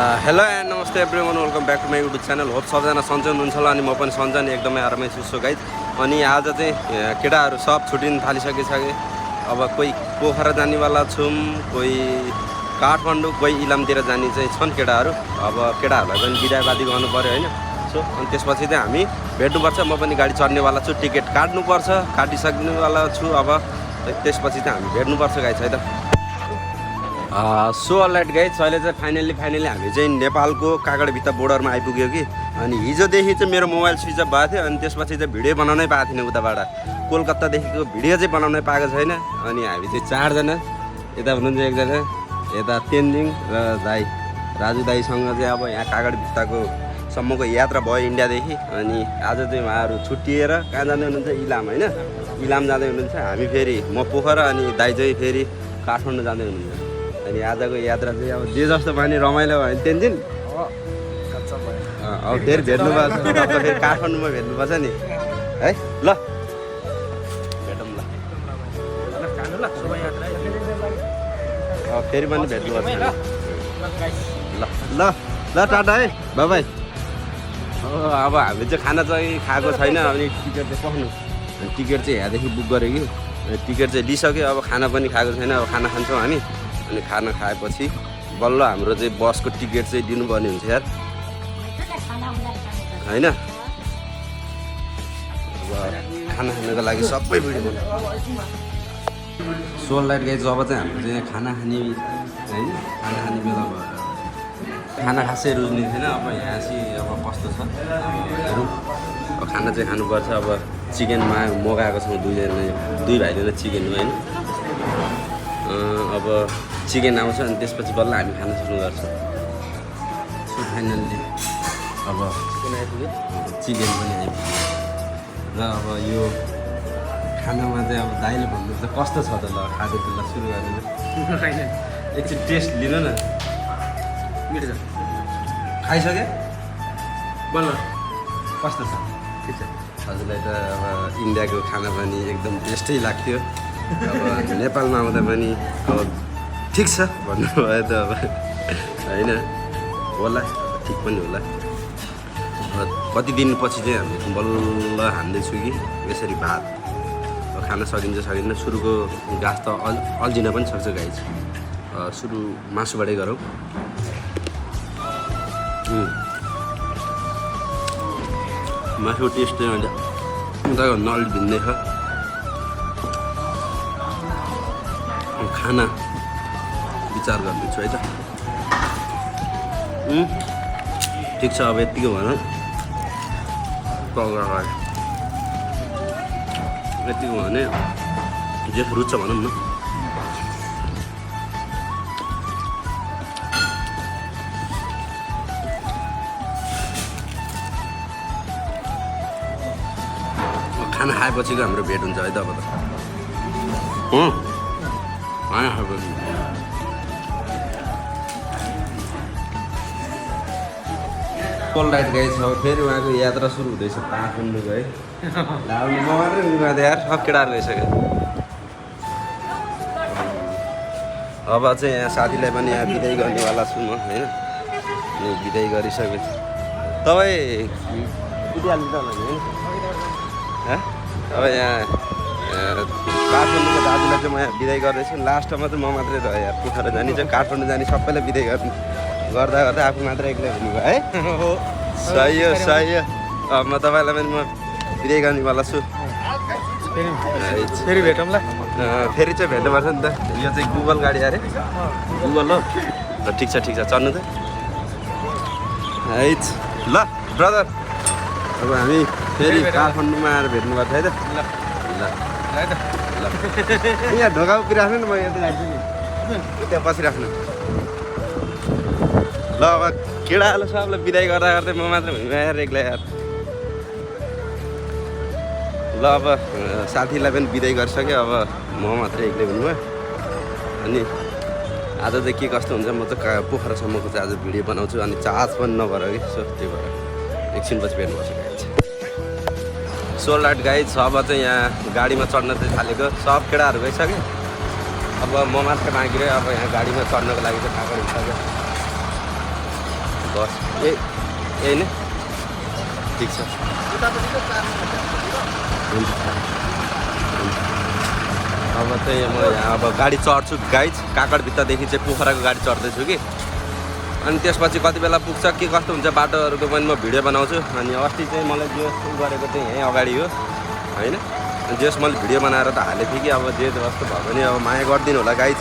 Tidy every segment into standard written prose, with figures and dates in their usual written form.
Hello and नमस्ते everyone, welcome back to my YouTube channel. Hope सबजना सन्चै हुनुहुन्छ होला अनि म पनि सन्चै अनि एकदमै आरामै छु। सो गाइज, अनि आज चाहिँ केटाहरू सब छुट्टिन थालिसकेछ। अब कोही पोखरा जानेवाला छौँ, कोही काठमाडौँ, कोही इलामतिर जाने चाहिँ छन् केटाहरू। अब केटाहरूलाई पनि बिदायवादी गर्नु पऱ्यो होइन। सो अनि त्यसपछि चाहिँ हामी भेट्नुपर्छ। म पनि गाडी चढ्नेवाला छु, टिकट काट्नुपर्छ, काटिसक्नेवाला छु। अब त्यसपछि चाहिँ हामी भेट्नुपर्छ गाइज है त। सो अलराइट गाइज, अहिले चाहिँ फाइनली हामी चाहिँ नेपालको कागडभित्र बोर्डरमा आइपुग्यो कि। अनि हिजोदेखि चाहिँ मेरो मोबाइल स्विच अफ भएको थियो। अनि त्यसपछि चाहिँ भिडियो बनाउनै पाएको थिइनँ उताबाट। कोलकातादेखिको भिडियो चाहिँ बनाउनै पाएको छैन। अनि हामी चाहिँ 4 जना, यता हुनुहुन्छ एकजना, यता तेन्जिङ र दाई राजु दाईसँग चाहिँ अब यहाँ कागडभित्रको सम्मको यात्रा भयो इन्डियादेखि। अनि आज चाहिँ उहाँहरू छुट्टिएर कहाँ जाँदै हुनुहुन्छ, इलाम होइन, इलाम जाँदै हुनुहुन्छ। हामी फेरि म पोखरा अनि दाई चाहिँ फेरि काठमाडौँ जाँदै हुनुहुन्छ। अनि आजको यात्रा चाहिँ अब जे जस्तो पनि रमाइलो भयो तेन्जिङ। अब फेरि भेट्नुपर्छ, फेरि काठमाडौँमा भेट्नुपर्छ नि है। ल भेटौँ ल, फेरि पनि भेट्नुपर्छ ल ल ल टाटा है, बाई बाई। अब हामी चाहिँ खाना चाहिँ खाएको छैन। अनि टिकट चाहिँ पाउनु, टिकट चाहिँ यहाँदेखि बुक गरेँ कि। टिकट चाहिँ लिइसक्यो, अब खाना पनि खाएको छैन। अब खाना खान्छौँ हामी। अनि खाना खाएपछि बल्ल हाम्रो चाहिँ बसको टिकट चाहिँ दिनुपर्ने हुन्छ यार होइन। अब खाना खानको लागि सबै भिडियो बनाउँछ। सोल लाइट गाइज, अब चाहिँ हाम्रो चाहिँ खाना खाने होइन, खाना खाने बेला भयो। खाना खासै रुच्ने थिएन। अब यहाँ चाहिँ अब कस्तो छ हेरौँ। अब खाना चाहिँ खानुपर्छ। अब चिकनमा मगाएको छौँ दुई भाइले चिकन होइन। अब चिकन आउँछ अनि त्यसपछि बल्ल हामी खाना सुरु गर्छौँ। सो फाइनल्ली अब चिकन आइपुग्यो, चिकन पनि आइपुग्यो। र अब यो खानामा चाहिँ अब दाइले भन्नुहुन्छ कस्तो छ त। ल खाँदै ल सुरु गर्नु, एकछिन टेस्ट लिनु न। मिठो छ, खाइसक्यो बल्ल कस्तो छ? ठिक छ। हजुरलाई त अब इन्डियाको खाना पनि एकदम टेस्टै लाग्थ्यो। अब नेपालमा आउँदा पनि अब ठिक छ भन्नुभयो त। अब होइन होला, ठिक पनि होला। कति दिनपछि चाहिँ हामी बल्ल हान्दैछु कि यसरी भात। अब खाना सकिन्छ सकिन्न, सुरुको गाँस त अल्झिन पनि सक्छ गाइज। सुरु मासुबाटै गरौँ। मासुको टेस्ट चाहिँ अहिले उताभन्दा अलिक भिन्दै छ। खाना विचार गर्दैछु है त। ठिक छ, अब यत्तिकै भनौँ। यत्तिको भने जे रुच्छ भनौँ न। खाना खाएपछिको हाम्रो भेट हुन्छ है त अब त। खाना खाएपछि कोल राइट गएछ। अब फेरि उहाँको यात्रा सुरु हुँदैछ काठमाडौँको है। लाउनु म मात्रै उहाँ यार, सब केटाहरू गइसक्यो। अब चाहिँ यहाँ साथीलाई पनि यहाँ बिदाई गर्नेवाला छु म होइन। बिदाई गरिसकेपछि तपाईँ बितिहाल्नु त होइन। अब यहाँ काठमाडौँको दाजुलाई चाहिँ म यहाँ बिदाई गर्दैछु। लास्टमा चाहिँ म मात्रै रह्यो यार। पोखरा जाने चाहिँ काठमाडौँ जाने सबैलाई बिदाई गर्दा आफू मात्रै एक्लै हुनुभयो है। सही हो सही हो। अब म तपाईँलाई पनि म बिदाई गर्नेवाला छु। फेरि भेटौँ ल। फेरि चाहिँ भेट्नुपर्छ नि त। यो चाहिँ गुगल गाडी अरे, गुगल हो। ल ठिक छ चढ्नु त है। ल ब्रदर, अब हामी फेरि काठमाडौँमा आएर भेट्नुपर्छ है त। ल ल यहाँ ढोका उभिराख्नु न, म यता जान्छु नि, त्यहाँ बसिराख्नु। ल अब केटाहरू सबलाई बिदाई गर्दा गर्दै म मात्रै भुइँमा आएर एक्लै यार। ल अब साथीलाई पनि बिदाई गरिसक्यो। अब म मात्रै एक्लै हुनुभयो। अनि आज चाहिँ के कस्तो हुन्छ, म चाहिँ पोखरासम्मको चाहिँ आज भिडियो बनाउँछु। अनि चार्ज पनि नभएर कि, सो त्यही भएर एकछिनपछि भेट्नुपर्छ गाइज। सो लाइट गाइज, अब चाहिँ यहाँ गाडीमा चढ्न चाहिँ थालेको। सब केटाहरू गइसक्यो। अब म मात्रै बाँकी रह्यो। अब यहाँ गाडीमा चढ्नको लागि चाहिँ थाहा गरिसक्यो। बस यही नै ठिक छ अब चाहिँ म यहाँ अब गाडी चढ्छु गाइज काकडभित्रदेखि चाहिँ पोखराको गाडी चढ्दैछु कि अनि त्यसपछि कति बेला पुग्छ के कस्तो हुन्छ बाटोहरूको पनि म भिडियो बनाउँछु अनि अस्ति चाहिँ मलाई जे गरेको चाहिँ यहीँ अगाडि हो होइन जेस मैले भिडियो बनाएर त हालेको थिएँ कि अब जे जस्तो भयो भने अब माया गरिदिनु होला गाइज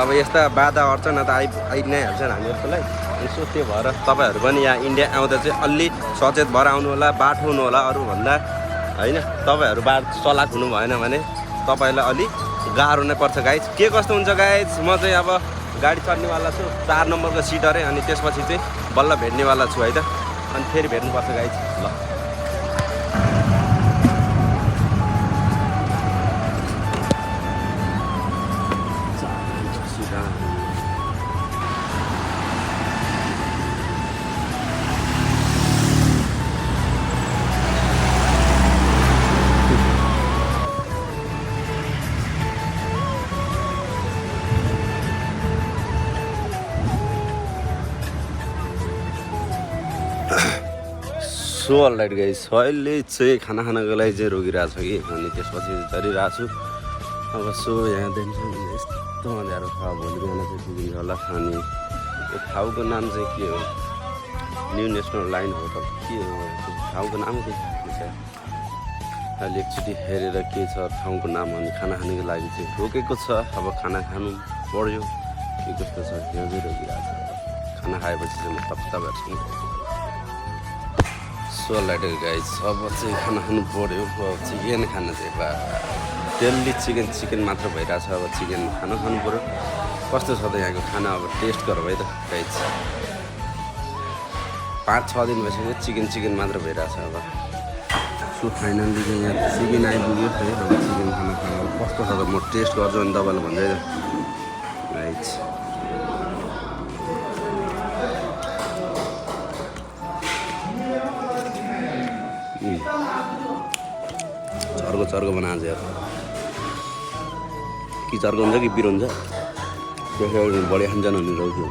अब यस्ता बाधा अर्चना त आइ नै हाल्छन् हामी जस्तोलाई यसो त्यो भएर तपाईँहरू पनि यहाँ इन्डिया आउँदा चाहिँ अलि सचेत भएर आउनु होला बाटो हुनु होला अरूभन्दा होइन तपाईँहरू बाटो चलाक हुनु भएन भने तपाईँलाई अलिक गाह्रो नै पर्छ गाइज के कस्तो हुन्छ गाइज म चाहिँ अब गाडी चढ्नेवाला छु 4 नम्बरको सिट अरे अनि त्यसपछि चाहिँ बल्ल भेट्नेवाला छु है त अनि फेरि भेट्नुपर्छ गाइज ल सो अलराइट गाइस अहिले चाहिँ खाना खानको लागि चाहिँ रोकिरहेको छ कि अनि त्यसपछि चढिरहेको छु अब सो यहाँदेखि यस्तो मजाहरू छ भोलि बिहान चाहिँ पुगिन्छ होला अनि यो ठाउँको नाम चाहिँ के हो न्यू नेसनल लाइन होटल के हो ठाउँको नाम चाहिँ अहिले एकचोटि हेरेर के छ ठाउँको नाम अनि खाना खानुको लागि चाहिँ रोकेको छ अब खाना खानु पर्यो के कस्तो छ त्यो चाहिँ रोकिरहेको छ खाना खाएपछि चाहिँ म तपाईँहरूसँग सो लाइट गाइस अब चाहिँ खाना खानु पऱ्यो अब चिकन खाना चाहिँ बा डेली चिकन मात्र भइरहेछ अब चिकन खानु पऱ्यो कस्तो छ त यहाँको खाना अब टेस्ट गरौँ है त गाइस 5-6 दिन भइसक्यो चिकन मात्र भइरहेछ अब सो फाइनल्ली चाहिँ यहाँ चिकन आइपुग्यो है अब चिकन खाना कस्तो छ त म टेस्ट गर्छु अनि तपाईँलाई भन्दै गाइस चर्को बनाएको यार कि चर्को हुन्छ कि पिरो हुन्छ त्यसले बढी खान्छन् भन्ने रहन्थ्यो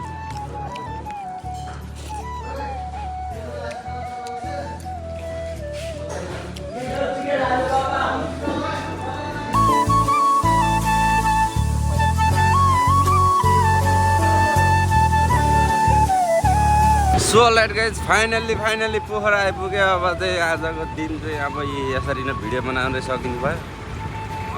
so light guys finally Pokhara आइपुग्यो अब चाहिँ आजको दिन चाहिँ अब यसरी नै भिडियो बनाउनै सकिनु भयो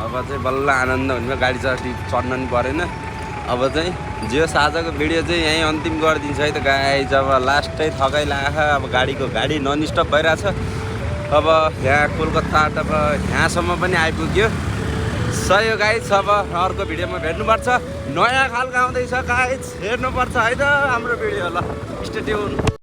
अब चाहिँ बल्ल आनन्द हुने गाडी चढ्न नि परेन अब चाहिँ जे आजको भिडियो चाहिँ यहीँ अन्तिम गरिदिन्छ है त गाइज अब लास्टै थकाइ लाग्यो अब गाडी नन स्टप भइरहेछ अब यहाँ कोलकाता अब यहाँसम्म पनि आइपुग्यो सही हो गाइज अब अर्को भिडियोमा भेट्नुपर्छ नयाँ खालको आउँदैछ गाइज हेर्नुपर्छ है त हाम्रो भिडियो ल स्टे ट्युन